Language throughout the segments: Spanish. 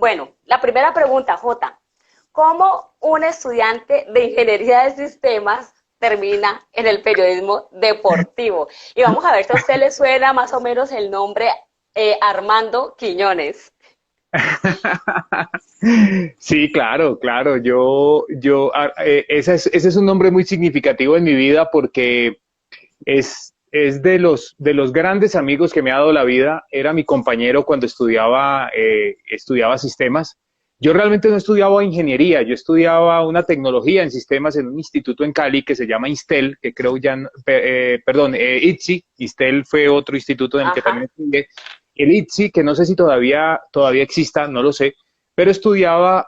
Bueno, la primera pregunta, Jota. ¿Cómo un estudiante de ingeniería de sistemas termina en el periodismo deportivo? Y vamos a ver si a usted le suena más o menos el nombre Armando Quiñones. Sí, claro, claro. Ese es un nombre muy significativo en mi vida porque es de los grandes amigos que me ha dado la vida. Era mi compañero cuando estudiaba sistemas. Yo realmente no estudiaba ingeniería, yo estudiaba una tecnología en sistemas en un instituto en Cali que se llama Instel, que creo ya, perdón, ITSI. Instel fue otro instituto en el que también Ajá. estudié. El ITSI, que no sé si todavía exista, no lo sé, pero estudiaba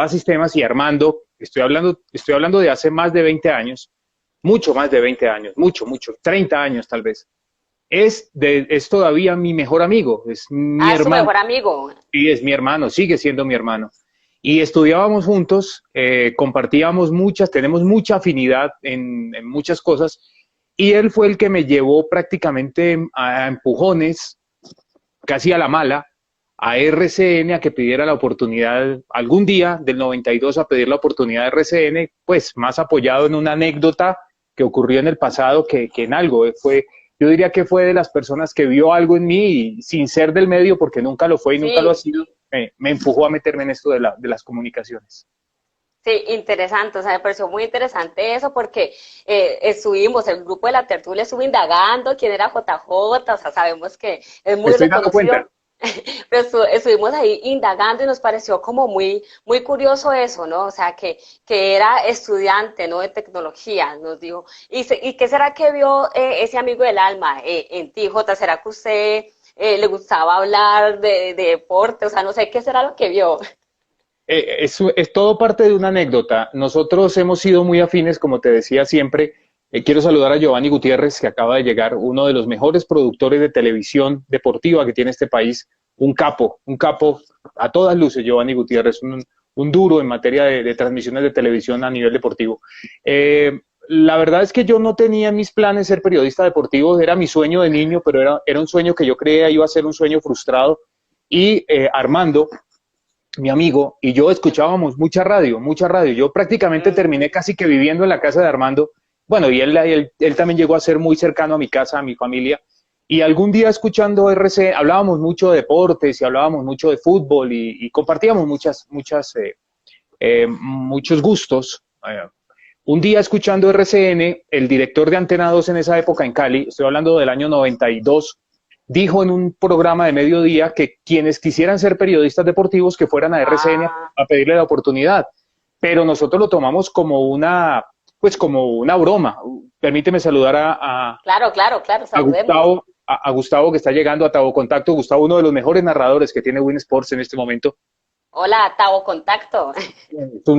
sistemas. Y Armando, estoy hablando de hace más de 20 años, mucho más de 20 años, mucho, 30 años tal vez. Es todavía mi mejor amigo, es mi Ah, es su hermano, mejor amigo. y es mi hermano, sigue siendo mi hermano. Y estudiábamos juntos, compartíamos tenemos mucha afinidad en muchas cosas, y él fue el que me llevó prácticamente a empujones, casi a la mala, a RCN a que pidiera la oportunidad algún día del 92, a pedir la oportunidad de RCN, pues más apoyado en una anécdota que ocurrió en el pasado que en algo. Yo diría que fue de las personas que vio algo en mí y sin ser del medio, porque nunca lo fue y nunca lo ha Sí, sido, me empujó a meterme en esto de las comunicaciones. sí, interesante, o sea, me pareció muy interesante eso porque estuvimos, el grupo de la tertulia estuvo indagando quién era JJ, o sea, sabemos que es Me muy estoy dando reconocido, cuenta. pero estuvimos ahí indagando y nos pareció como muy curioso eso, ¿no? O sea, que era estudiante, ¿no? De tecnología, nos dijo. ¿Y qué será que vio ese amigo del alma en ti, Jota? ¿Será que usted le gustaba hablar de deporte? O sea, no sé, ¿qué será lo que vio? Es todo parte de una anécdota. Nosotros hemos sido muy afines, como te decía siempre. Quiero saludar a Giovanni Gutiérrez, que acaba de llegar, uno de los mejores productores de televisión deportiva que tiene este país. Un capo a todas luces, Giovanni Gutiérrez, un duro en materia de transmisiones de televisión a nivel deportivo. La verdad es que yo no tenía en mis planes ser periodista deportivo, era mi sueño de niño, pero era un sueño que yo creía iba a ser un sueño frustrado. Y Armando, mi amigo, y yo escuchábamos mucha radio, mucha radio. Yo prácticamente terminé Mm. casi que viviendo en la casa de Armando. Bueno, y él también llegó a ser muy cercano a mi casa, a mi familia. Y algún día escuchando RC, hablábamos mucho de deportes y hablábamos mucho de fútbol y compartíamos muchos gustos. Un día escuchando RCN, el director de Antena 2 en esa época en Cali, estoy hablando del año 92, dijo en un programa de mediodía que quienes quisieran ser periodistas deportivos que fueran a RCN Ah, a pedirle la oportunidad. Pero nosotros lo tomamos como una broma. Permíteme saludar claro, claro, claro, a saludemos. Gustavo, a Gustavo, que está llegando a Tavo Contacto. Gustavo, uno de los mejores narradores que tiene Win Sports en este momento. Hola, Tavo Contacto.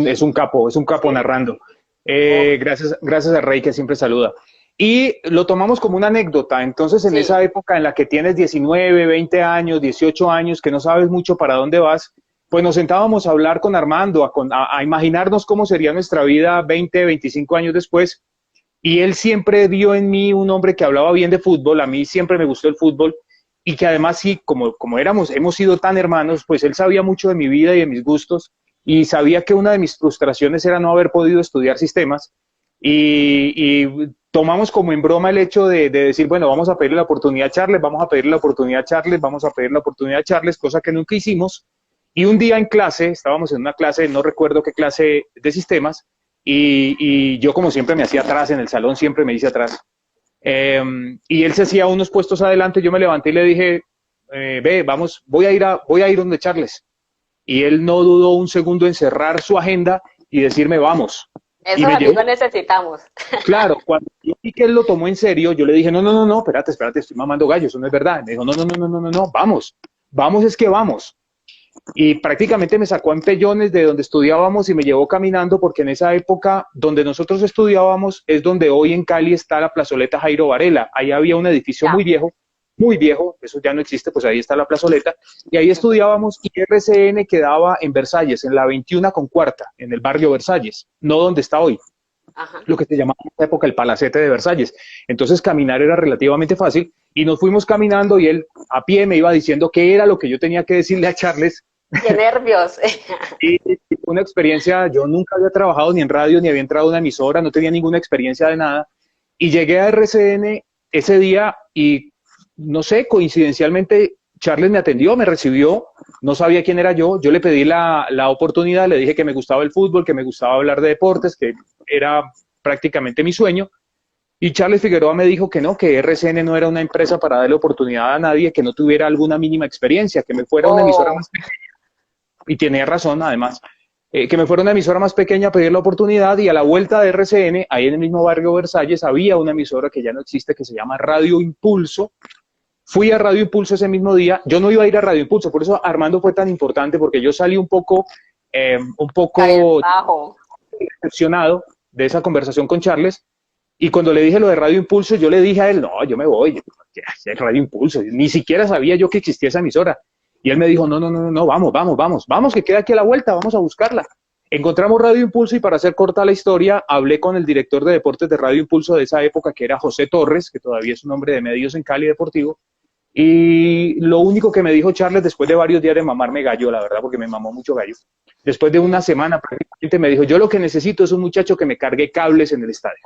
Es un capo Sí. narrando. Oh, Gracias a Rey, que siempre saluda. Y lo tomamos como una anécdota. Entonces, en esa sí. época en la que tienes 19, 20 años, 18 años, que no sabes mucho para dónde vas, pues nos sentábamos a hablar con Armando, a imaginarnos cómo sería nuestra vida 20, 25 años después. Y él siempre vio en mí un hombre que hablaba bien de fútbol. A mí siempre me gustó el fútbol. Y que además, sí, como hemos sido tan hermanos, pues él sabía mucho de mi vida y de mis gustos, y sabía que una de mis frustraciones era no haber podido estudiar sistemas. Y tomamos como en broma el hecho de decir, bueno, vamos a pedirle la oportunidad a Charles, vamos a pedirle la oportunidad a Charles, vamos a pedirle la oportunidad a Charles, cosa que nunca hicimos. Y un día en clase, estábamos en una clase, no recuerdo qué clase de sistemas, y yo como siempre me hacía atrás en el salón, siempre me hice atrás. Y él se hacía unos puestos adelante. Yo me levanté y le dije, ve, vamos, voy a ir donde Charles. Y él no dudó un segundo en cerrar su agenda y decirme, vamos. Y Esos me amigos llevó. necesitamos. Claro, cuando yo vi que él lo tomó en serio, yo le dije, no, espérate, estoy mamando gallo, eso no es verdad. Me dijo, no, vamos es que vamos. Y prácticamente me sacó a empellones de donde estudiábamos y me llevó caminando, porque en esa época donde nosotros estudiábamos es donde hoy en Cali está la plazoleta Jairo Varela. Ahí había un edificio Ya. muy viejo, eso ya no existe, pues ahí está la plazoleta, y ahí estudiábamos. Y RCN quedaba en Versalles, en la 21 con cuarta, en el barrio Versalles, no donde está hoy, Ajá. lo que se llamaba en esa época el Palacete de Versalles. Entonces caminar era relativamente fácil. Y nos fuimos caminando y él a pie me iba diciendo qué era lo que yo tenía que decirle a Charles. Qué nervios. Y una experiencia, yo nunca había trabajado ni en radio, ni había entrado a una emisora, no tenía ninguna experiencia de nada. Y llegué a RCN ese día y, no sé, coincidencialmente, Charles me atendió, me recibió, no sabía quién era yo le pedí la oportunidad, le dije que me gustaba el fútbol, que me gustaba hablar de deportes, que era prácticamente mi sueño. Y Charles Figueroa me dijo que no, que RCN no era una empresa para darle oportunidad a nadie que no tuviera alguna mínima experiencia, que me fuera una emisora más pequeña. Y tenía razón, además, que me fuera una emisora más pequeña a pedir la oportunidad, y a la vuelta de RCN, ahí en el mismo barrio Versalles, había una emisora que ya no existe, que se llama Radio Impulso. Fui a Radio Impulso ese mismo día. Yo no iba a ir a Radio Impulso, por eso Armando fue tan importante, porque yo salí un poco decepcionado de esa conversación con Charles. Y cuando le dije lo de Radio Impulso, yo le dije a él, no, yo me voy, Radio Impulso, ni siquiera sabía yo que existía esa emisora. Y él me dijo, no, vamos, que queda aquí a la vuelta, vamos a buscarla. Encontramos Radio Impulso y, para hacer corta la historia, hablé con el director de deportes de Radio Impulso de esa época, que era José Torres, que todavía es un hombre de medios en Cali Deportivo. Y lo único que me dijo Charles, después de varios días de mamarme gallo, la verdad, porque me mamó mucho gallo, después de una semana prácticamente me dijo, yo lo que necesito es un muchacho que me cargue cables en el estadio.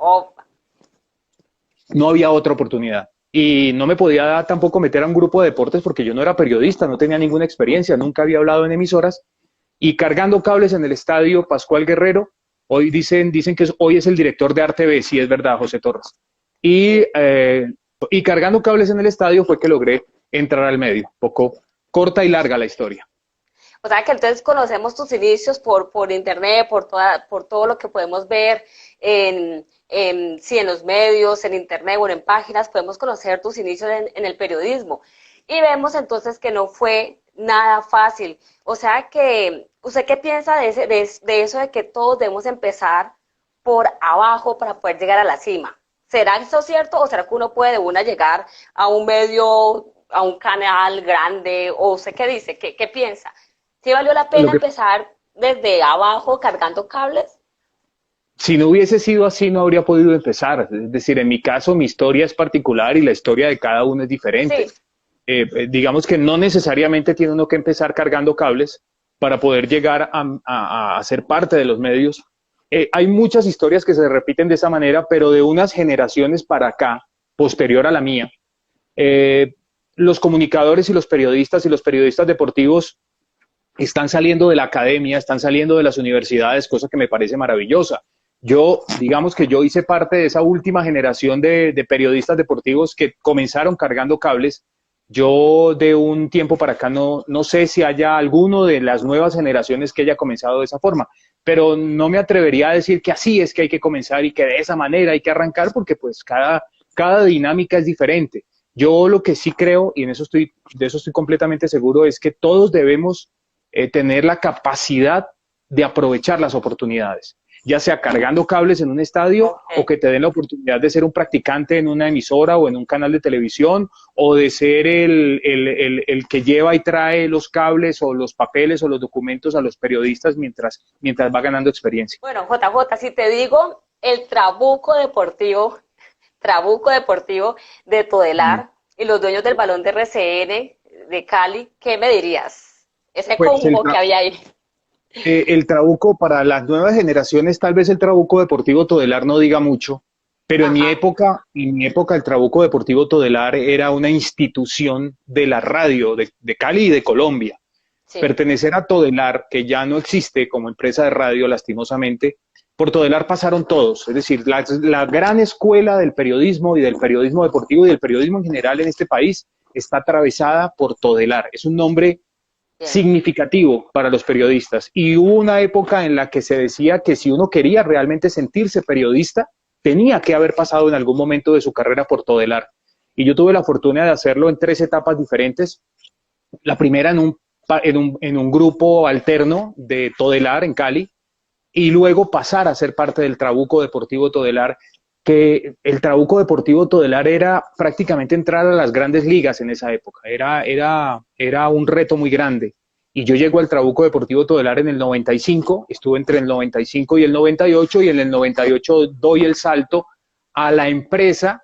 No había otra oportunidad. Y no me podía tampoco meter a un grupo de deportes porque yo no era periodista, no tenía ninguna experiencia, nunca había hablado en emisoras. Y cargando cables en el estadio Pascual Guerrero, hoy dicen que hoy es el director de RTV, sí es verdad, José Torres. Y cargando cables en el estadio fue que logré entrar al medio. Poco corta y larga la historia. O sea que entonces conocemos tus inicios por internet, por todo lo que podemos ver en los medios, en internet, bueno, en páginas, podemos conocer tus inicios en el periodismo. Y vemos entonces que no fue nada fácil. O sea que, ¿usted qué piensa de eso de que todos debemos empezar por abajo para poder llegar a la cima? ¿Será eso cierto o será que uno puede de una llegar a un medio, a un canal grande? ¿O usted qué dice? ¿Qué piensa? ¿Sí valió la pena empezar desde abajo cargando cables? Si no hubiese sido así, no habría podido empezar. Es decir, en mi caso, mi historia es particular y la historia de cada uno es diferente. Sí. Digamos que no necesariamente tiene uno que empezar cargando cables para poder llegar a ser parte de los medios. Hay muchas historias que se repiten de esa manera, pero de unas generaciones para acá, posterior a la mía, los comunicadores y los periodistas deportivos están saliendo de la academia, están saliendo de las universidades, cosa que me parece maravillosa. Digamos que yo hice parte de esa última generación de periodistas deportivos que comenzaron cargando cables. Yo de un tiempo para acá no sé si haya alguno de las nuevas generaciones que haya comenzado de esa forma, pero no me atrevería a decir que así es que hay que comenzar y que de esa manera hay que arrancar, porque pues cada dinámica es diferente. Yo lo que sí creo, y de eso estoy completamente seguro, es que todos debemos tener la capacidad de aprovechar las oportunidades, ya sea cargando cables en un estadio, o que te den la oportunidad de ser un practicante en una emisora o en un canal de televisión, o de ser el que lleva y trae los cables o los papeles o los documentos a los periodistas mientras va ganando experiencia. Bueno, JJ, si te digo el Trabuco Deportivo de Todelar y los dueños del balón de RCN de Cali, ¿qué me dirías? Ese pues combo que había ahí. El Trabuco, para las nuevas generaciones, tal vez el Trabuco Deportivo Todelar no diga mucho, pero en mi época el Trabuco Deportivo Todelar era una institución de la radio de Cali y de Colombia. Sí. Pertenecer a Todelar, que ya no existe como empresa de radio, lastimosamente, por Todelar pasaron todos. Es decir, la gran escuela del periodismo y del periodismo deportivo y del periodismo en general en este país está atravesada por Todelar. Es un nombre significativo para los periodistas, y hubo una época en la que se decía que si uno quería realmente sentirse periodista, tenía que haber pasado en algún momento de su carrera por Todelar, y yo tuve la fortuna de hacerlo en 3 etapas diferentes. La primera en un grupo alterno de Todelar en Cali, y luego pasar a ser parte del Trabuco Deportivo Todelar, que el Trabuco Deportivo Todelar era prácticamente entrar a las grandes ligas en esa época. Era un reto muy grande. Y yo llego al Trabuco Deportivo Todelar en el 95, estuve entre el 95 y el 98, y en el 98 doy el salto a la empresa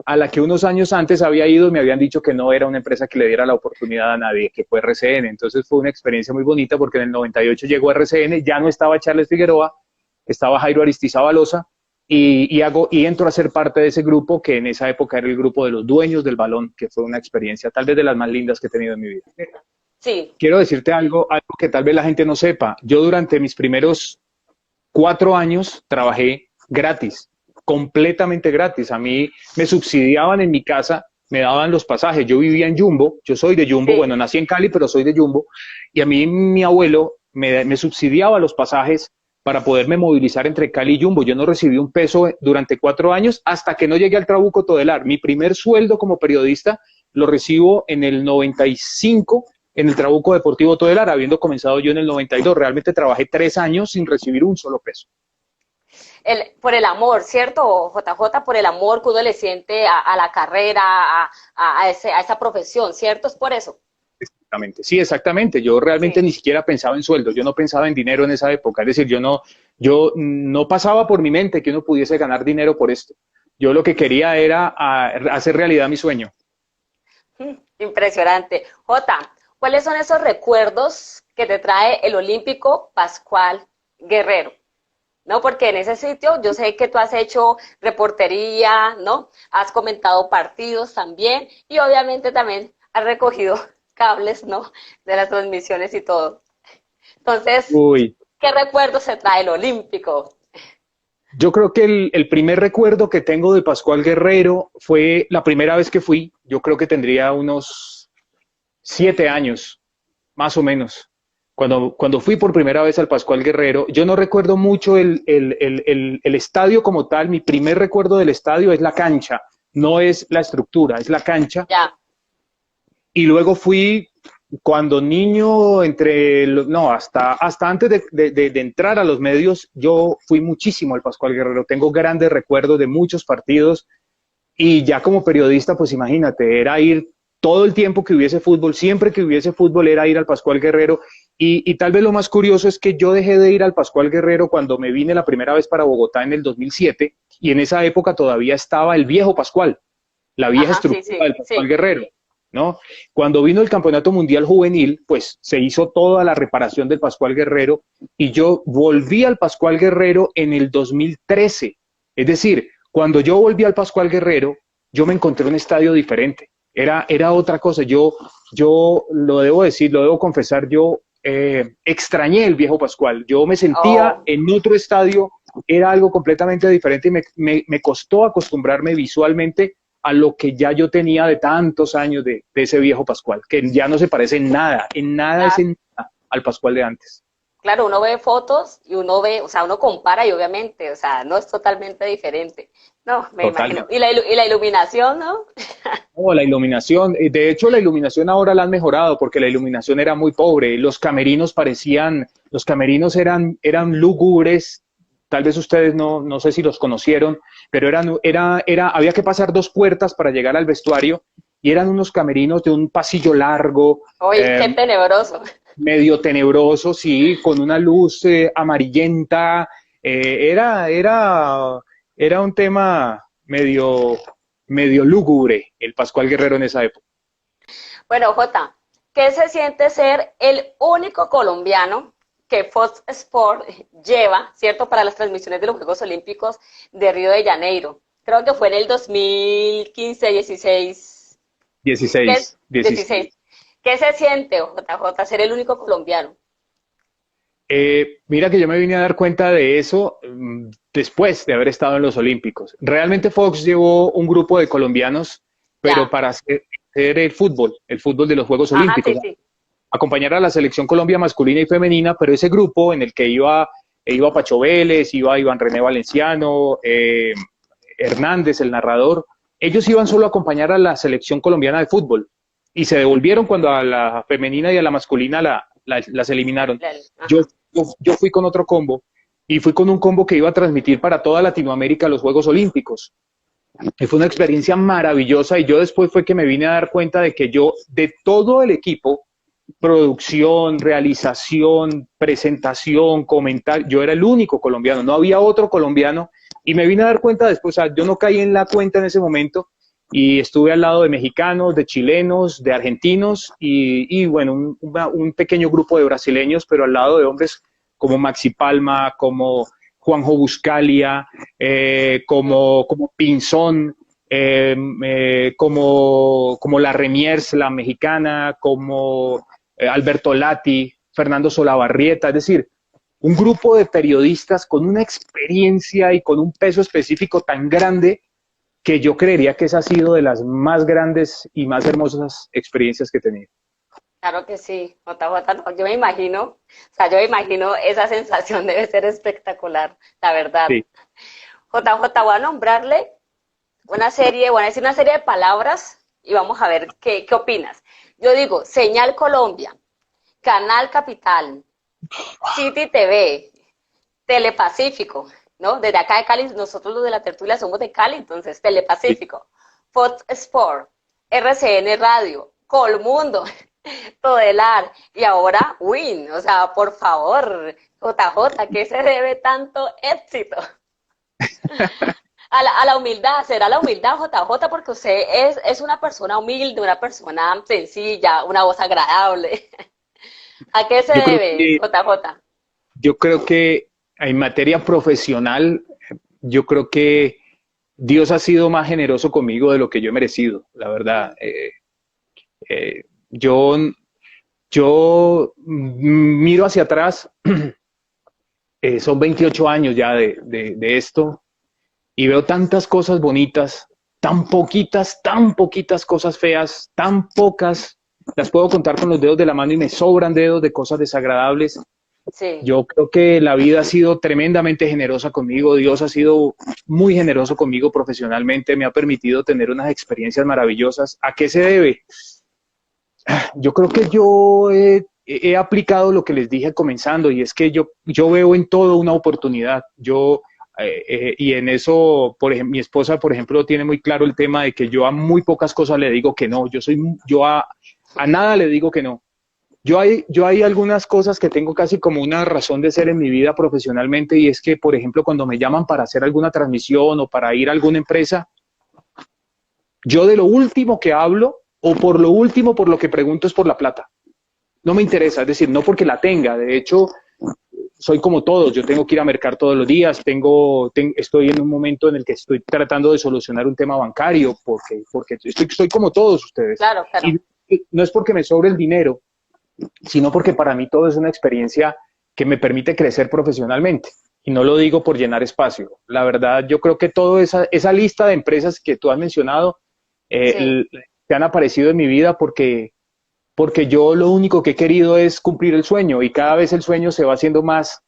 a la que unos años antes había ido y me habían dicho que no era una empresa que le diera la oportunidad a nadie, que fue RCN. Entonces fue una experiencia muy bonita porque en el 98 llegó RCN, ya no estaba Charles Figueroa, estaba Jairo Aristizábalosa y entro a ser parte de ese grupo que en esa época era el grupo de los dueños del balón, que fue una experiencia tal vez de las más lindas que he tenido en mi vida. Sí. Quiero decirte algo que tal vez la gente no sepa. Yo durante mis primeros 4 años trabajé gratis, completamente gratis. A mí me subsidiaban en mi casa, me daban los pasajes. Yo vivía en Jumbo, yo soy de Jumbo, Sí. bueno, nací en Cali, pero soy de Jumbo. Y a mí mi abuelo me subsidiaba los pasajes para poderme movilizar entre Cali y Jumbo. Yo no recibí un peso durante 4 años hasta que no llegué al Trabuco Todelar. Mi primer sueldo como periodista lo recibo en el 95 en el Trabuco Deportivo Todelar, habiendo comenzado yo en el 92. Realmente trabajé 3 años sin recibir un solo peso. Por el amor, ¿cierto, JJ? Por el amor que uno le siente a la carrera, a esa profesión, ¿cierto? Es por eso. Exactamente, sí, exactamente. Yo realmente Sí. ni siquiera pensaba en sueldo, yo no pensaba en dinero en esa época. Es decir, yo no pasaba por mi mente que uno pudiese ganar dinero por esto. Yo lo que quería era hacer realidad mi sueño. Impresionante. Jota, ¿cuáles son esos recuerdos que te trae el olímpico Pascual Guerrero? ¿No? Porque en ese sitio yo sé que tú has hecho reportería, ¿no? Has comentado partidos también y obviamente también has recogido cables, ¿no? De las transmisiones y todo. Entonces, Uy, ¿qué recuerdos se trae el olímpico? yo creo que el primer recuerdo que tengo de Pascual Guerrero fue la primera vez que fui. Yo creo que tendría unos 7 años, más o menos. Cuando fui por primera vez al Pascual Guerrero, yo no recuerdo mucho el estadio como tal. Mi primer recuerdo del estadio es la cancha, no es la estructura, es la cancha. Ya. Y luego fui cuando niño, hasta antes de entrar a los medios, yo fui muchísimo al Pascual Guerrero. Tengo grandes recuerdos de muchos partidos y ya como periodista, pues imagínate, era ir todo el tiempo que hubiese fútbol, siempre que hubiese fútbol era ir al Pascual Guerrero. Y tal vez lo más curioso es que yo dejé de ir al Pascual Guerrero cuando me vine la primera vez para Bogotá en el 2007 y en esa época todavía estaba el viejo Pascual, la vieja Ajá, sí, estructura sí, del Pascual sí. Guerrero, ¿no? Cuando vino el Campeonato Mundial Juvenil, pues se hizo toda la reparación del Pascual Guerrero y yo volví al Pascual Guerrero en el 2013. Es decir, cuando yo volví al Pascual Guerrero, yo me encontré un estadio diferente. Era otra cosa. Yo lo debo decir, lo debo confesar, yo extrañé el viejo Pascual. Yo me sentía Oh. en otro estadio, era algo completamente diferente y me costó acostumbrarme visualmente a lo que ya yo tenía de tantos años de ese viejo Pascual, que ya no se parece en nada es Ah, en nada al Pascual de antes. claro, uno ve fotos y uno ve, o sea, uno compara y obviamente, o sea, no es totalmente diferente. No, me imagino. Totalmente. Y la iluminación, ¿no? Oh, la iluminación, de hecho la iluminación ahora la han mejorado porque la iluminación era muy pobre, los camerinos eran lúgubres, tal vez ustedes no sé si los conocieron, pero había que pasar 2 puertas para llegar al vestuario y eran unos camerinos de un pasillo largo, Uy, qué tenebroso. medio tenebroso, sí, con una luz amarillenta, eh, era, era, era un tema medio lúgubre el Pascual Guerrero en esa época. Bueno, Jota, ¿qué se siente ser el único colombiano que Fox Sport lleva, ¿cierto?, para las transmisiones de los Juegos Olímpicos de Río de Janeiro? Creo que fue en el 2015, 16. ¿Qué? 16, 16. 16. ¿Qué se siente, JJ, ser el único colombiano? Mira que yo me vine a dar cuenta de eso después de haber estado en los Olímpicos. Realmente Fox llevó un grupo de colombianos, pero Ya. para hacer el fútbol de los Juegos Ajá, Olímpicos, sí, sí. acompañar a la selección Colombia masculina y femenina, pero ese grupo en el que iba Pacho Vélez, iba Iván René Valenciano, Hernández, el narrador, ellos iban solo a acompañar a la selección colombiana de fútbol y se devolvieron cuando a la femenina y a la masculina las eliminaron. Yo, Ajá. yo fui con otro combo y fui con un combo que iba a transmitir para toda Latinoamérica los Juegos Olímpicos. Y fue una experiencia maravillosa y yo después fue que me vine a dar cuenta de que yo, de todo el equipo, producción, realización, presentación, comentar, yo era el único colombiano, no había otro colombiano Y me vine a dar cuenta después, o sea, yo no caí en la cuenta en ese momento y estuve al lado de mexicanos, de chilenos, de argentinos y bueno, un pequeño grupo de brasileños, pero al lado de hombres como Maxi Palma, como Juanjo Buscalia, como Pinzón, como la Remiers, la mexicana, como Alberto Lati, Fernando Solabarrieta, es decir, un grupo de periodistas con una experiencia y con un peso específico tan grande que yo creería que esa ha sido de las más grandes y más hermosas experiencias que he tenido. Claro que sí, JJ, no, yo me imagino, o sea, yo me imagino esa sensación debe ser espectacular, la verdad. Sí. JJ, voy a nombrarle una serie, voy a decir una serie de palabras y vamos a ver qué opinas. Yo digo, Señal Colombia, Canal Capital, City TV, Telepacífico, ¿no? Desde acá de Cali, nosotros los de la tertulia somos de Cali, entonces Telepacífico, Fox Sport, RCN Radio, Colmundo, Todelar y ahora Win. O sea, por favor, JJ, ¿a qué se debe tanto éxito? A la humildad, será la humildad, JJ, porque usted es una persona humilde, una persona sencilla, una voz agradable. ¿A qué se Yo creo debe, que, JJ? yo creo que en materia profesional, yo creo que Dios ha sido más generoso conmigo de lo que yo he merecido, la verdad. Eh, yo, yo miro hacia atrás, son 28 años ya de esto, y veo tantas cosas bonitas, tan poquitas cosas feas, tan pocas, las puedo contar con los dedos de la mano y me sobran dedos de cosas desagradables. Sí, Yo creo que la vida ha sido tremendamente generosa conmigo, Dios ha sido muy generoso conmigo profesionalmente, me ha permitido tener unas experiencias maravillosas. ¿A qué se debe? Yo creo que yo he aplicado lo que les dije comenzando y es que yo veo en todo una oportunidad. Y en eso, por ejemplo, mi esposa, por ejemplo, tiene muy claro el tema de que yo a muy pocas cosas le digo que no. Yo a nada le digo que no. Yo hay algunas cosas que tengo casi como una razón de ser en mi vida profesionalmente y es que, por ejemplo, cuando me llaman para hacer alguna transmisión o para ir a alguna empresa, yo de lo último que hablo o por lo último por lo que pregunto es por la plata. No me interesa, es decir, no porque la tenga. De hecho, soy como todos, yo tengo que ir a mercar todos los días, estoy en un momento en el que estoy tratando de solucionar un tema bancario porque estoy como todos ustedes. claro, claro. Y no es porque me sobre el dinero, sino porque para mí todo es una experiencia que me permite crecer profesionalmente. Y no lo digo por llenar espacio. La verdad, yo creo que toda esa lista de empresas que tú has mencionado Sí, te han aparecido en mi vida porque yo lo único que he querido es cumplir el sueño y cada vez el sueño se va haciendo más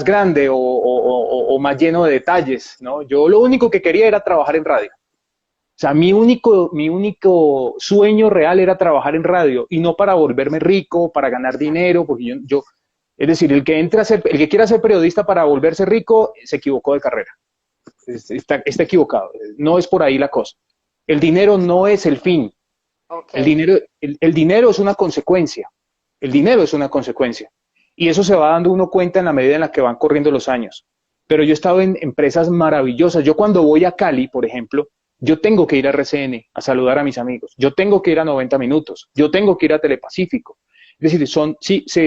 grande o más lleno de detalles, ¿no? Yo lo único que quería era trabajar en radio. O sea, mi único sueño real era trabajar en radio y no para volverme rico, para ganar dinero, porque es decir, el que quiera ser periodista para volverse rico se equivocó de carrera. Está equivocado. No es por ahí la cosa. El dinero no es el fin. ok. El dinero es una consecuencia. El dinero es una consecuencia. Y eso se va dando uno cuenta en la medida en la que van corriendo los años. Pero yo he estado en empresas maravillosas. Yo cuando voy a Cali, por ejemplo, yo tengo que ir a RCN a saludar a mis amigos. Yo tengo que ir a 90 Minutos. Yo tengo que ir a Telepacífico. Es decir,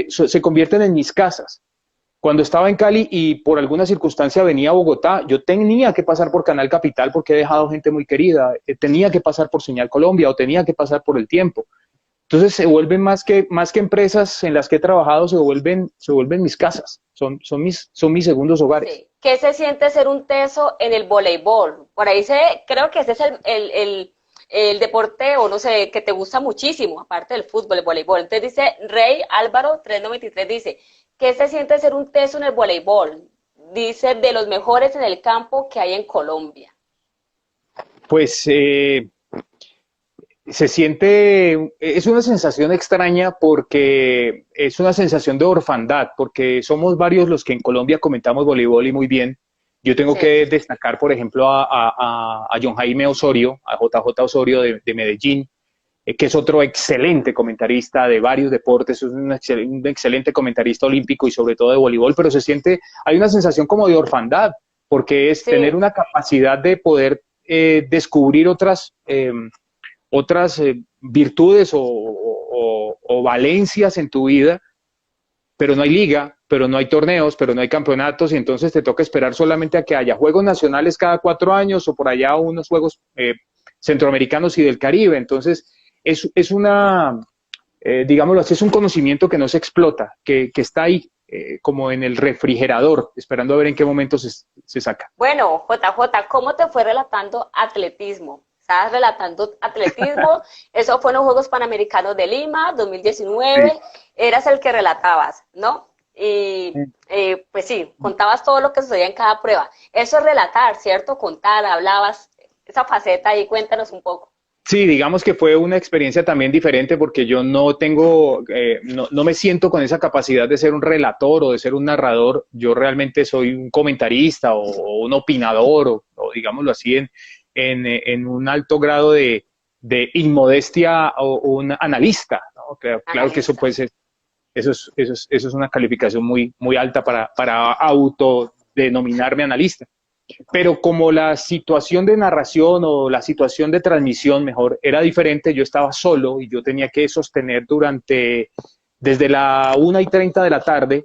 se convierten en mis casas. Cuando estaba en Cali y por alguna circunstancia venía a Bogotá, yo tenía que pasar por Canal Capital porque he dejado gente muy querida, tenía que pasar por Señal Colombia o tenía que pasar por El Tiempo. Entonces se vuelven más que empresas en las que he trabajado, se vuelven mis casas, son mis segundos hogares. Sí. ¿Qué se siente ser un teso en el voleibol? Por ahí creo que ese es el deporte, o no sé, que te gusta muchísimo, aparte del fútbol, el voleibol. Entonces dice Rey Álvaro 393, dice, ¿qué se siente ser un teso en el voleibol? Dice, de los mejores en el campo que hay en Colombia. Pues es una sensación extraña porque es una sensación de orfandad, porque somos varios los que en Colombia comentamos voleibol y muy bien. Yo tengo Sí, que destacar, por ejemplo, a John Jaime Osorio, a JJ Osorio de Medellín, que es otro excelente comentarista de varios deportes, es un excelente comentarista olímpico y sobre todo de voleibol, pero hay una sensación como de orfandad. porque es Sí. tener una capacidad de poder descubrir otras virtudes o valencias en tu vida, pero no hay liga, pero no hay torneos, pero no hay campeonatos, y entonces te toca esperar solamente a que haya juegos nacionales cada 4 años o por allá unos juegos centroamericanos y del Caribe. Entonces, es una, digámoslo así, es un conocimiento que no se explota, que está ahí, como en el refrigerador, esperando a ver en qué momento se saca. Bueno, JJ, ¿cómo te fue relatando atletismo? ¿Estabas relatando atletismo? Eso fue en los Juegos Panamericanos de Lima, 2019. Sí. Eras el que relatabas, ¿no? Y pues sí, contabas todo lo que sucedía en cada prueba. Eso es relatar, ¿cierto? Contar, hablabas, esa faceta ahí, cuéntanos un poco. Sí, digamos que fue una experiencia también diferente porque yo no tengo, no me siento con esa capacidad de ser un relator o de ser un narrador. Yo realmente soy un comentarista o un opinador o digámoslo así en un alto grado de inmodestia o un analista, ¿no? Claro que eso Analista. pues eso es una calificación muy alta para autodenominarme analista. Pero como la situación de narración o la situación de transmisión, mejor, era diferente, yo estaba solo y yo tenía que sostener desde la 1:30 de la tarde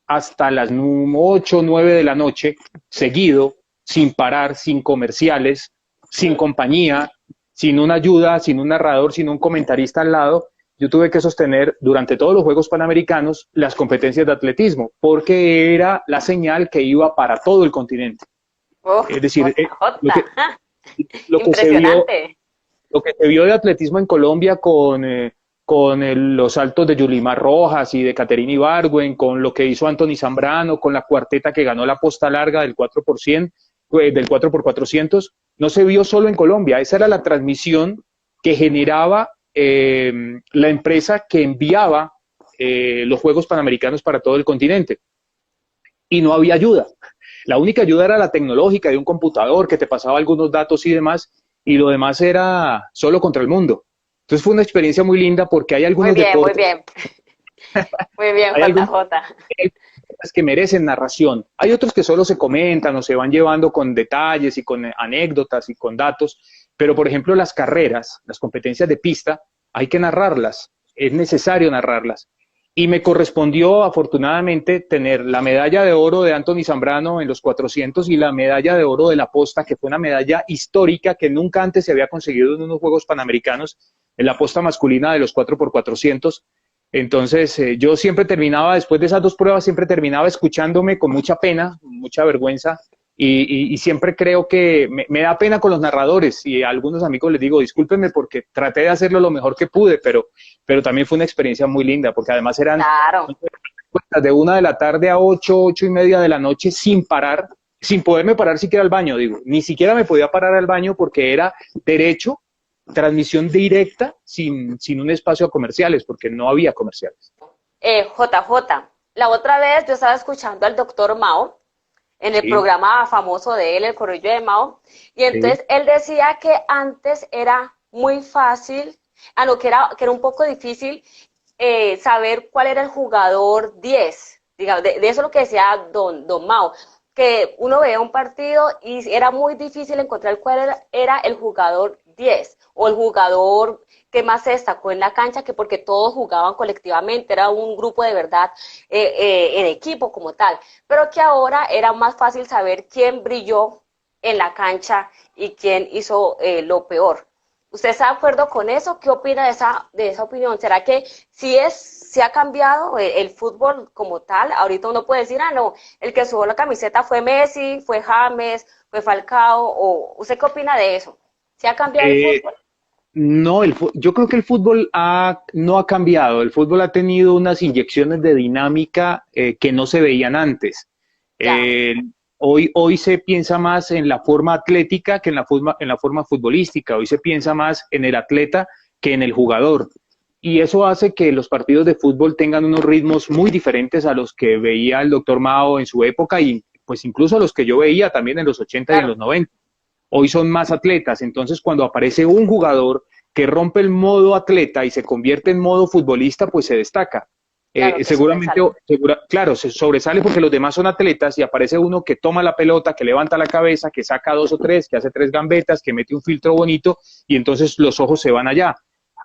hasta las 8 o 9 de la noche, seguido, sin parar, sin comerciales, sin compañía, sin una ayuda, sin un narrador, sin un comentarista al lado. Yo tuve que sostener durante todos los Juegos Panamericanos las competencias de atletismo, porque era la señal que iba para todo el continente. Uf, Es decir, lo que, JJ. lo que se vio, Impresionante. lo que se vio de atletismo en Colombia con los saltos de Yulimar Rojas y de Caterina Ibargüen, con lo que hizo Anthony Zambrano, con la cuarteta que ganó la posta larga del 4%, del 4x400, no se vio solo en Colombia. Esa era la transmisión que generaba la empresa que enviaba los Juegos Panamericanos para todo el continente. Y no había ayuda. La única ayuda era la tecnológica de un computador que te pasaba algunos datos y demás, y lo demás era solo contra el mundo. Entonces fue una experiencia muy linda porque hay Muy algunos bien, muy deportes, bien. Muy bien, hay algunos JJ. deportes que merecen narración. Hay otros que solo se comentan o se van llevando con detalles y con anécdotas y con datos, pero por ejemplo las carreras, las competencias de pista, hay que narrarlas, es necesario narrarlas. Y me correspondió, afortunadamente, tener la medalla de oro de Anthony Zambrano en los 400 y la medalla de oro de la posta, que fue una medalla histórica que nunca antes se había conseguido en unos Juegos Panamericanos, en la posta masculina de los 4x400. Entonces, yo siempre terminaba, después de esas dos pruebas, siempre terminaba escuchándome con mucha pena, mucha vergüenza, y siempre creo que me da pena con los narradores, y a algunos amigos les digo, discúlpenme porque traté de hacerlo lo mejor que pude, pero también fue una experiencia muy linda, porque además eran Claro. de 1 de la tarde a 8:30 de la noche sin parar, sin poderme parar siquiera al baño, digo, ni siquiera me podía parar al baño porque era derecho, transmisión directa, sin un espacio a comerciales, porque no había comerciales. JJ, la otra vez yo estaba escuchando al doctor Mao en el Sí, programa famoso de él, El Corrillo de Mao, y sí, entonces él decía que antes era muy fácil, a lo que era un poco difícil saber cuál era el jugador 10, digamos, de eso es lo que decía don Mao, que uno veía un partido y era muy difícil encontrar cuál era el jugador 10 o el jugador que más se destacó en la cancha, que porque todos jugaban colectivamente, era un grupo de verdad en equipo como tal, pero que ahora era más fácil saber quién brilló en la cancha y quién hizo lo peor. ¿Usted está de acuerdo con eso? ¿Qué opina de esa opinión? ¿Será que sí ha cambiado el fútbol como tal? Ahorita uno puede decir, ah, no, el que subió la camiseta fue Messi, fue James, fue Falcao, o ¿usted qué opina de eso? ¿Sí ha cambiado el eh, fútbol? no, yo creo que el fútbol no ha cambiado. El fútbol ha tenido unas inyecciones de dinámica que no se veían antes. Ya, Eh, hoy se piensa más en la forma atlética que en la forma futbolística. Hoy se piensa más en el atleta que en el jugador. Y eso hace que los partidos de fútbol tengan unos ritmos muy diferentes a los que veía el doctor Mao en su época y pues incluso a los que yo veía también en los 80 y en claro. los 90. Hoy son más atletas, entonces cuando aparece un jugador que rompe el modo atleta y se convierte en modo futbolista, pues se destaca. Claro que seguramente, sobresale. claro, se sobresale porque los demás son atletas y aparece uno que toma la pelota, que levanta la cabeza, que saca dos o tres, que hace tres gambetas, que mete un filtro bonito y entonces los ojos se van allá.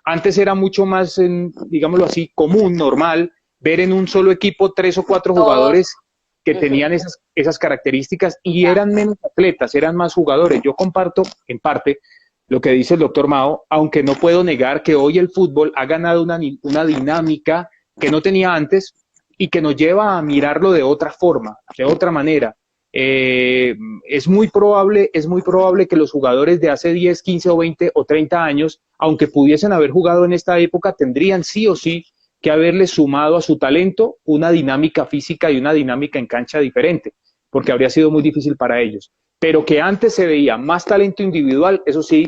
Antes era mucho más, digámoslo así, común, normal, ver en un solo equipo tres o cuatro Todos, jugadores que ujú, tenían esas características y ya, eran menos atletas, eran más jugadores. Yo comparto en parte lo que dice el doctor Mao, aunque no puedo negar que hoy el fútbol ha ganado una dinámica que no tenía antes y que nos lleva a mirarlo de otra forma, de otra manera. Eh, es muy probable que los jugadores de hace 10, 15 o 20 o 30 años, aunque pudiesen haber jugado en esta época, tendrían sí o sí que haberle sumado a su talento una dinámica física y una dinámica en cancha diferente, porque habría sido muy difícil para ellos. Pero que antes se veía más talento individual, eso sí,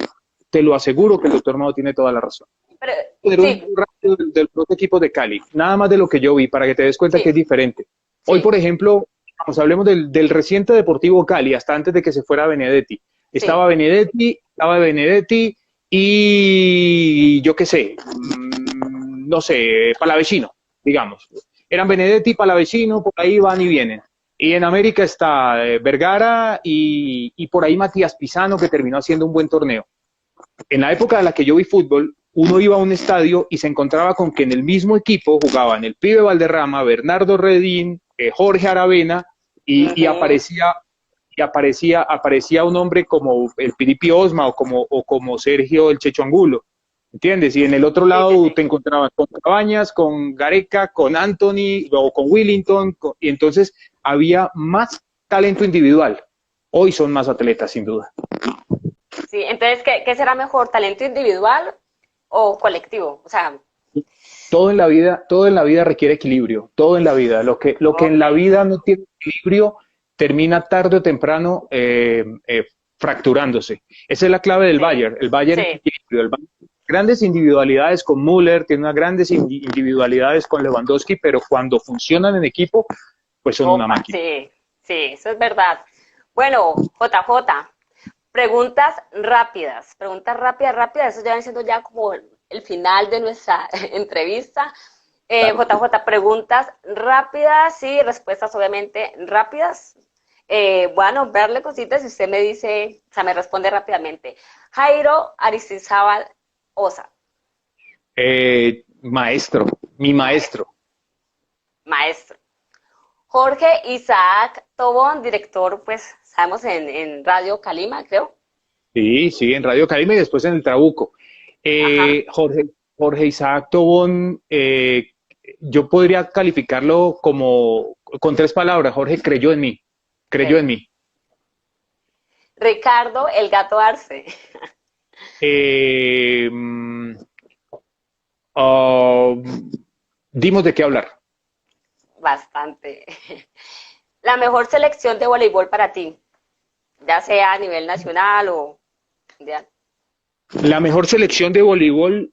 te lo aseguro que el doctor Mao tiene toda la razón. pero Pero un sí, rápido del otro equipo de Cali, nada más de lo que yo vi, para que te des cuenta que es sí, diferente. Hoy, por sí, ejemplo, vamos, hablemos del reciente Deportivo Cali, hasta antes de que se fuera Benedetti. sí, Estaba Benedetti y yo qué sé, no sé, Palavecino, digamos. Eran Benedetti, Palavecino, por ahí van y vienen. Y en América está Vergara y por ahí Matías Pisano, que terminó haciendo un buen torneo. En la época en la que yo vi fútbol, uno iba a un estadio y se encontraba con que en el mismo equipo jugaban el pibe Valderrama, Bernardo Redín, Jorge Aravena y ujú, aparecía un hombre como el Piripi Osma o como Sergio el Checho Angulo, ¿entiendes? Y en el otro sí, sí, lado sí. te encontrabas con Cabañas, con Gareca, con Anthony o con Willington, y entonces había más talento individual. Hoy son más atletas, sin duda. Sí, entonces, ¿qué será mejor, talento individual o colectivo? O sea, Todo en la vida requiere equilibrio, todo en la vida. Lo que en ok, la vida no tiene equilibrio termina tarde o temprano fracturándose. Esa es la clave del sí, Bayern. El Bayern es sí, equilibrio. El Bayern, grandes individualidades con Müller, tiene unas grandes individualidades con Lewandowski, pero cuando funcionan en equipo, pues son una opa, máquina. sí, sí, eso es verdad. Bueno, JJ, preguntas rápidas, rápidas, eso ya viene siendo ya como el final de nuestra entrevista. Claro. JJ, preguntas rápidas y respuestas obviamente rápidas. Bueno, verle cositas y usted me dice, o sea, me responde rápidamente. Jairo Aristizábal Osa, Maestro, mi maestro, maestro. maestro. Jorge Isaac Tobón, director, pues, sabemos en Radio Calima, creo. Sí, sí, en Radio Caribe y después en el Trabuco. Ajá. Jorge Isaac Tobón, yo podría calificarlo como con tres palabras. Jorge creyó en mí, creyó Sí. en mí. Ricardo El Gato Arce. Eh, mm, ah, dimos de qué hablar. Bastante. La mejor selección de voleibol para ti, ya sea a nivel nacional o mundial. La mejor selección de voleibol,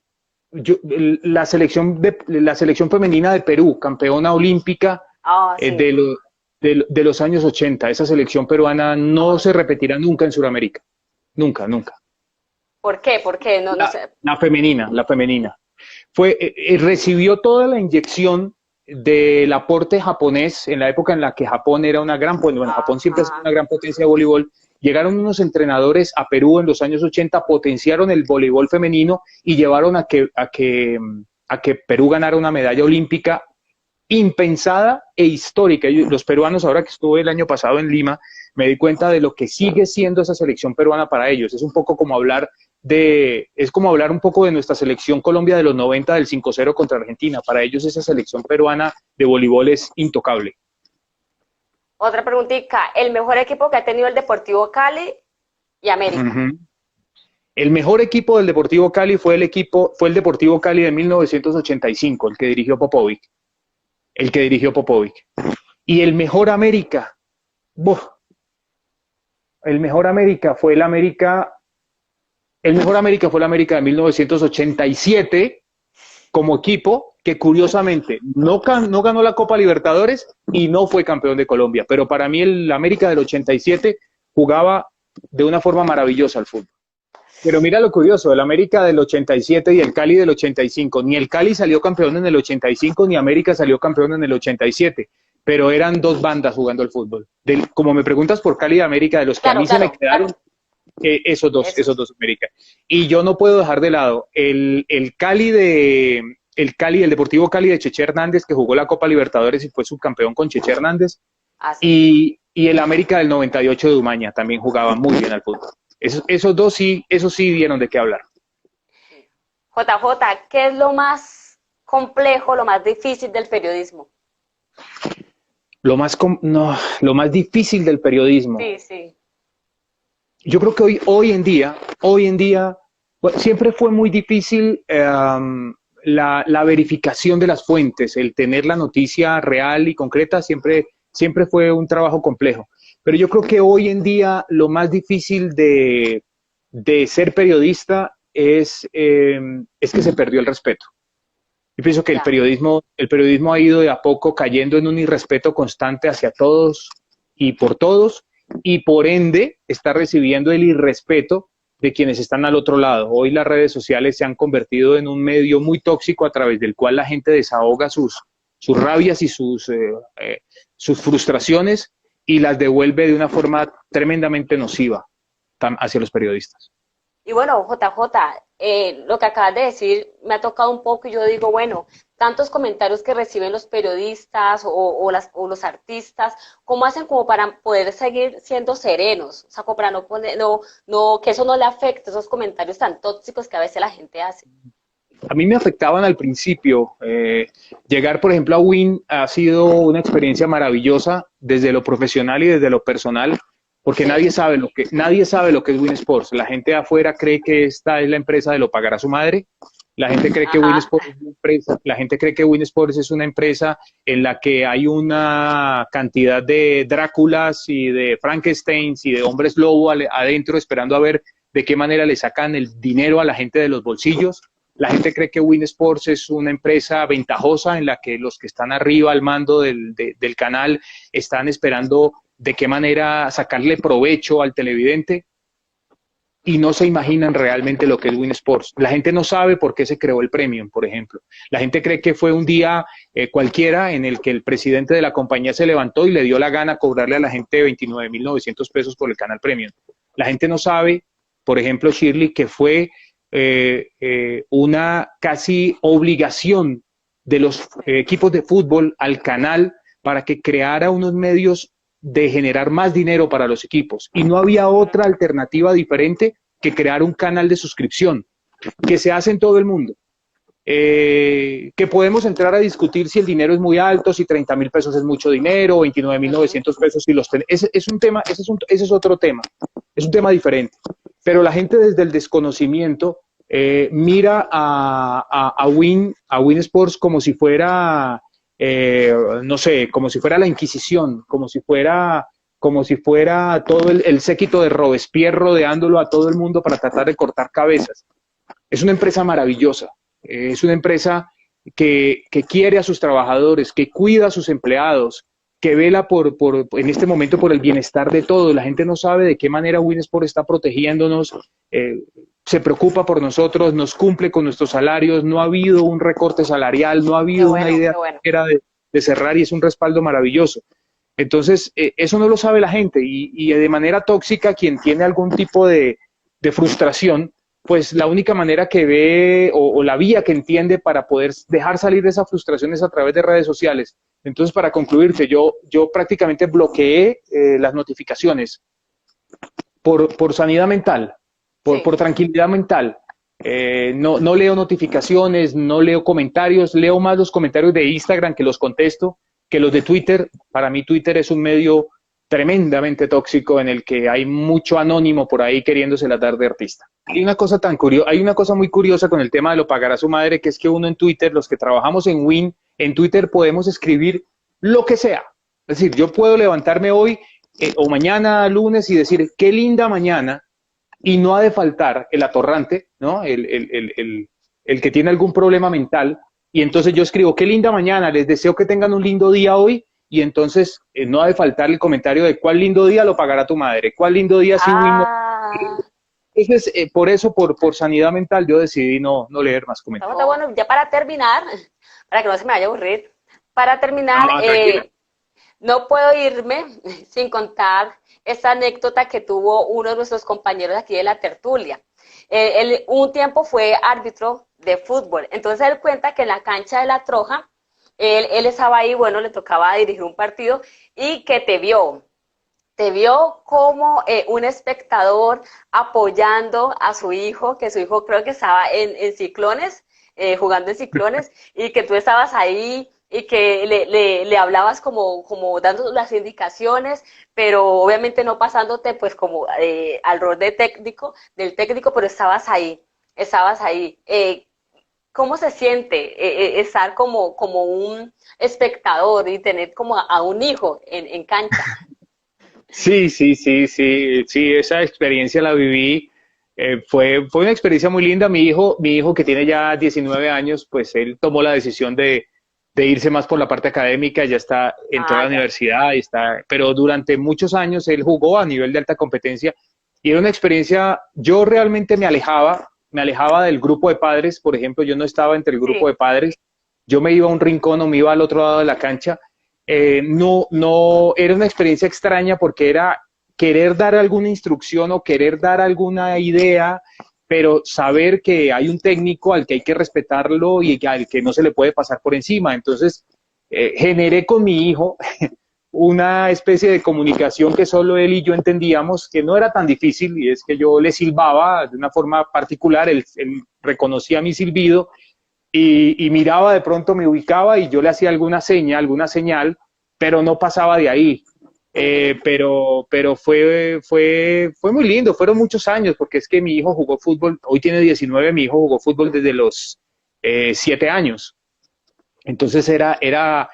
la selección femenina de Perú, campeona olímpica Ah, eh, sí. de, lo- de los años 80. Esa selección peruana no Oh, se repetirá nunca en Sudamérica. Nunca, nunca. ¿por qué? ¿Por qué? No, no La, sé. la femenina, la femenina. Recibió toda la inyección del aporte japonés en la época en la que Japón era una gran, bueno, Japón siempre ha sido Ajá. una gran potencia de voleibol. Llegaron unos entrenadores a Perú en los años 80, potenciaron el voleibol femenino y llevaron a que Perú ganara una medalla olímpica impensada e histórica. Los peruanos, ahora que estuve el año pasado en Lima, me di cuenta de lo que sigue siendo esa selección peruana para ellos. Es un poco como hablar es como hablar un poco de nuestra selección Colombia de los 90 del 5-0 contra Argentina. Para ellos esa selección peruana de voleibol es intocable. Otra preguntita. El mejor equipo que ha tenido el Deportivo Cali y Uh América. -huh. El mejor equipo del Deportivo Cali fue el Deportivo Cali de 1985, el que dirigió Popovic. El que dirigió Popovic. Y el mejor América, ¡buf! El mejor América fue el América de 1987 como equipo que curiosamente no ganó la Copa Libertadores y no fue campeón de Colombia. Pero para mí el América del 87 jugaba de una forma maravillosa al fútbol. Pero mira lo curioso, el América del 87 y el Cali del 85. Ni el Cali salió campeón en el 85, ni América salió campeón en el 87. Pero eran dos bandas jugando al fútbol. Como me preguntas por Cali y América, de los que a Claro, mí se me claro, quedaron, claro. esos dos América. Y yo no puedo dejar de lado el Deportivo Cali de Cheche Hernández, que jugó la Copa Libertadores y fue subcampeón con Cheche Hernández, Así. y el América del 98 de Umaña también jugaba muy bien al fútbol. Esos sí dieron de qué hablar. JJ, ¿qué es lo más complejo, lo más difícil del periodismo? Lo más difícil del periodismo. Sí, sí. Yo creo que hoy en día, bueno, siempre fue muy difícil la verificación de las fuentes, el tener la noticia real y concreta siempre fue un trabajo complejo. Pero yo creo que hoy en día lo más difícil de ser periodista es que se perdió el respeto. Yo pienso que Ya. el periodismo ha ido de a poco cayendo en un irrespeto constante hacia todos y por ende está recibiendo el irrespeto de quienes están al otro lado. Hoy las redes sociales se han convertido en un medio muy tóxico a través del cual la gente desahoga sus rabias y sus frustraciones y las devuelve de una forma tremendamente nociva hacia los periodistas. Y bueno, JJ, lo que acabas de decir me ha tocado un poco y yo digo, bueno, tantos comentarios que reciben los periodistas o los artistas, ¿cómo hacen como para poder seguir siendo serenos? O sea, como para que eso no le afecte, esos comentarios tan tóxicos que a veces la gente hace. A mí me afectaban al principio. Llegar, por ejemplo, a Win ha sido una experiencia maravillosa desde lo profesional y desde lo personal, porque nadie sabe lo que es Win Sports. La gente de afuera cree que esta es la empresa de lo pagará su madre. La gente cree que Win Sports es una empresa, la gente cree que Win Sports es una empresa en la que hay una cantidad de Dráculas y de Frankensteins y de hombres lobo adentro esperando a ver de qué manera le sacan el dinero a la gente de los bolsillos. La gente cree que Win Sports es una empresa ventajosa en la que los que están arriba al mando del canal están esperando de qué manera sacarle provecho al televidente y no se imaginan realmente lo que es Win Sports. La gente no sabe por qué se creó el Premium, por ejemplo. La gente cree que fue un día cualquiera en el que el presidente de la compañía se levantó y le dio la gana cobrarle a la gente 29.900 pesos por el canal Premium. La gente no sabe, por ejemplo, Shirley, que fue una casi obligación de los equipos de fútbol al canal para que creara unos medios de generar más dinero para los equipos. Y no había otra alternativa diferente que crear un canal de suscripción, que se hace en todo el mundo. Que podemos entrar a discutir si el dinero es muy alto, si 30.000 pesos es mucho dinero, 29.900 pesos si los ese es otro tema, es un tema diferente. Pero la gente desde el desconocimiento mira a Win Sports como si fuera no sé, como si fuera la Inquisición, como si fuera todo el séquito de Robespierre rodeándolo a todo el mundo para tratar de cortar cabezas. Es una empresa maravillosa, es una empresa que quiere a sus trabajadores, que cuida a sus empleados, que vela en este momento por el bienestar de todos. La gente no sabe de qué manera Winsport está protegiéndonos, se preocupa por nosotros, nos cumple con nuestros salarios, no ha habido un recorte salarial, no ha habido una idea de cerrar y es un respaldo maravilloso. Entonces, eso no lo sabe la gente y de manera tóxica quien tiene algún tipo de frustración, pues la única manera que ve o la vía que entiende para poder dejar salir de esa frustración es a través de redes sociales. Entonces, para concluirte, yo prácticamente bloqueé las notificaciones por sanidad mental, por tranquilidad mental. No leo notificaciones, no leo comentarios, leo más los comentarios de Instagram que los contesto, que los de Twitter. Para mí Twitter es un medio tremendamente tóxico en el que hay mucho anónimo por ahí queriéndosela dar de artista. Hay una cosa muy curiosa con el tema de lo pagará su madre, que es que uno en Twitter, los que trabajamos en Win, en Twitter podemos escribir lo que sea. Es decir, yo puedo levantarme hoy o mañana lunes y decir, qué linda mañana, y no ha de faltar el atorrante, ¿no? El que tiene algún problema mental, y entonces yo escribo, qué linda mañana, les deseo que tengan un lindo día hoy, y entonces no ha de faltar el comentario de cuál lindo día lo pagará tu madre, cuál lindo día si Win no... Entonces, por eso, por sanidad mental, yo decidí no leer más comentarios. Bueno, ya para terminar, para que no se me vaya a aburrir, para terminar, Ah, tranquila. no puedo irme sin contar esta anécdota que tuvo uno de nuestros compañeros aquí de la tertulia. Él un tiempo fue árbitro de fútbol, entonces él cuenta que en la cancha de la Troja, él estaba ahí, bueno, le tocaba dirigir un partido y que te vio como un espectador apoyando a su hijo, que su hijo creo que estaba en ciclones, jugando en ciclones, y que tú estabas ahí y que le hablabas como dando las indicaciones, pero obviamente no pasándote pues como al rol de técnico, del técnico, pero estabas ahí, estabas ahí. ¿Cómo se siente estar como un espectador y tener como a un hijo en cancha? Sí, esa experiencia la viví. Fue una experiencia muy linda. Mi hijo que tiene ya 19 años, pues él tomó la decisión de irse más por la parte académica, entró a Ah, la ya. universidad, pero durante muchos años él jugó a nivel de alta competencia y era una experiencia, yo realmente me alejaba del grupo de padres, por ejemplo, yo no estaba entre el grupo Sí. de padres, yo me iba a un rincón o me iba al otro lado de la cancha. No, era una experiencia extraña porque era querer dar alguna instrucción o querer dar alguna idea, pero saber que hay un técnico al que hay que respetarlo y al que no se le puede pasar por encima. Entonces, generé con mi hijo una especie de comunicación que solo él y yo entendíamos, que no era tan difícil, y es que yo le silbaba de una forma particular, él reconocía mi silbido y miraba, de pronto me ubicaba y yo le hacía alguna señal, pero no pasaba de ahí. Pero fue muy lindo, fueron muchos años, porque es que mi hijo jugó fútbol, hoy tiene 19, mi hijo jugó fútbol desde los 7 años. Entonces era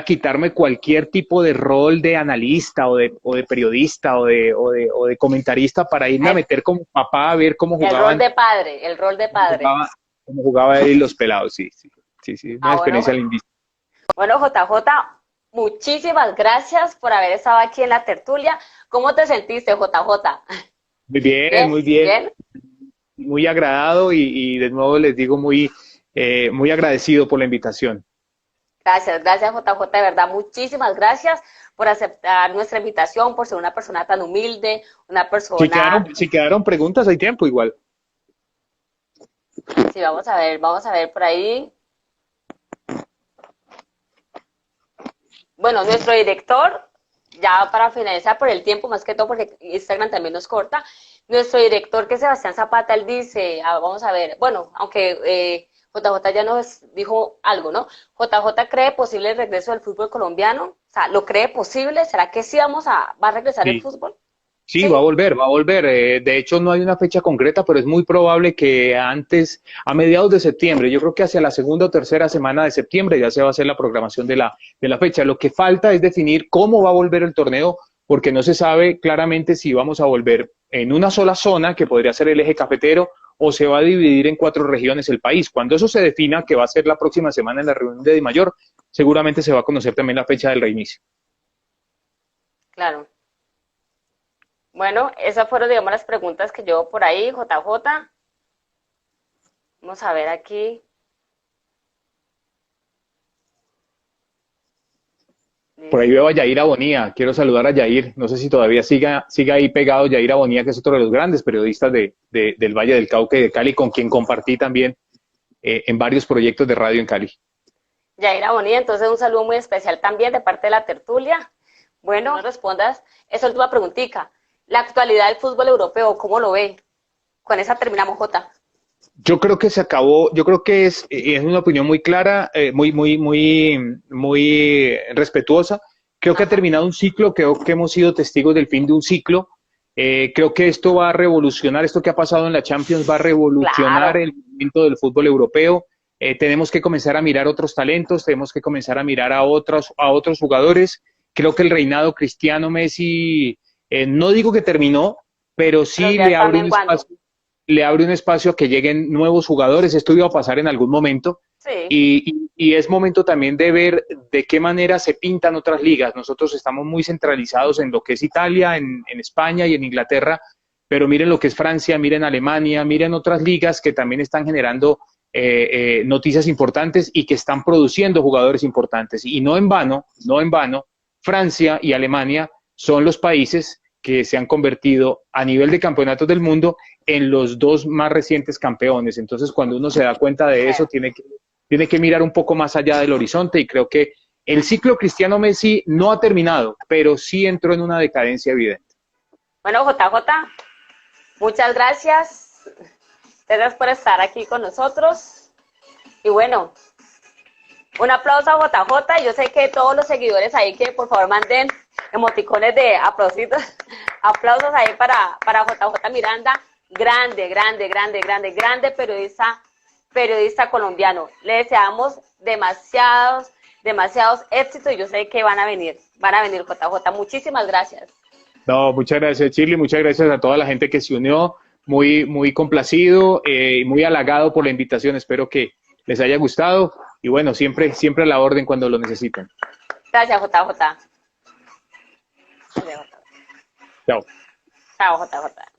quitarme cualquier tipo de rol de analista o de periodista o de comentarista para irme a El, meter como papá a ver el rol de padre, el rol de padre. jugaba, cómo jugaba él y los pelados. Sí, una Ah, bueno, experiencia lindísima. bueno, JJ, muchísimas gracias por haber estado aquí en la tertulia. ¿Cómo te sentiste, JJ? Muy bien, Bien, muy bien, bien. muy agradado y de nuevo les digo muy agradecido por la invitación. Gracias, gracias, JJ, de verdad, muchísimas gracias por aceptar nuestra invitación, por ser una persona tan humilde, una Si persona. quedaron preguntas, hay tiempo igual. Sí, vamos a ver por ahí. Bueno, nuestro director, ya para finalizar por el tiempo, más que todo porque Instagram también nos corta, nuestro director que es Sebastián Zapata, él dice, vamos a ver, bueno, aunque JJ ya nos dijo algo, ¿no? JJ cree posible el regreso del fútbol colombiano, o sea, ¿lo cree posible? ¿Será que sí va a regresar el Sí, fútbol? sí, Sí, va a volver, va a volver. De hecho, no hay una fecha concreta, pero es muy probable que a mediados de septiembre, yo creo que hacia la segunda o tercera semana de septiembre ya se va a hacer la programación de la fecha. Lo que falta es definir cómo va a volver el torneo, porque no se sabe claramente si vamos a volver en una sola zona, que podría ser el eje cafetero, o se va a dividir en 4 regiones el país. Cuando eso se defina, que va a ser la próxima semana en la reunión de Dimayor, seguramente se va a conocer también la fecha del reinicio. claro. Bueno, esas fueron, digamos, las preguntas que yo por ahí, JJ. Vamos a ver aquí. Por ahí veo a Dice, Yair Abonía, quiero saludar a Yair, no sé si todavía siga ahí pegado Yair Abonía, que es otro de los grandes periodistas del Valle del Cauca y de Cali, con quien compartí también en varios proyectos de radio en Cali. Yaira Bonilla, entonces un saludo muy especial también de parte de la tertulia. Bueno, no respondas esa última preguntita. La actualidad del fútbol europeo, ¿cómo lo ve? Con esa terminamos, Jota. Yo creo que se acabó, yo creo que es una opinión muy clara, muy respetuosa. Creo que ha Ajá, terminado un ciclo, creo que hemos sido testigos del fin de un ciclo. Creo que esto va a revolucionar, esto que ha pasado en la Champions va a revolucionar claro, el momento del fútbol europeo. Tenemos que comenzar a mirar otros talentos, tenemos que comenzar a mirar a otros jugadores. Creo que el reinado Cristiano Messi, no digo que terminó, pero pero sí ya está menguando. le abre un espacio a que lleguen nuevos jugadores. Esto iba a pasar en algún momento Sí, y es momento también de ver de qué manera se pintan otras ligas. Nosotros estamos muy centralizados en lo que es Italia, en España y en Inglaterra, pero miren lo que es Francia, miren Alemania, miren otras ligas que también están generando noticias importantes y que están produciendo jugadores importantes. Y no en vano, Francia y Alemania son los países que se han convertido a nivel de campeonatos del mundo en los dos más recientes campeones. Entonces, cuando uno se da cuenta de eso, tiene que mirar un poco más allá del horizonte, y creo que el ciclo Cristiano Messi no ha terminado, pero sí entró en una decadencia evidente. Bueno, JJ, muchas gracias. Gracias por estar aquí con nosotros. Y bueno, un aplauso a JJ. Yo sé que todos los seguidores ahí que por favor manden emoticones de aplausitos. Aplausos ahí para JJ Miranda. Grande, grande, grande, grande, grande periodista colombiano. Le deseamos demasiados éxitos, y yo sé que van a venir JJ. Muchísimas gracias. No, muchas gracias, Shirley, muchas gracias a toda la gente que se unió, muy complacido y muy halagado por la invitación. Espero que les haya gustado, y bueno, siempre a la orden cuando lo necesiten. Gracias, JJ. Chao. Chao, JJ.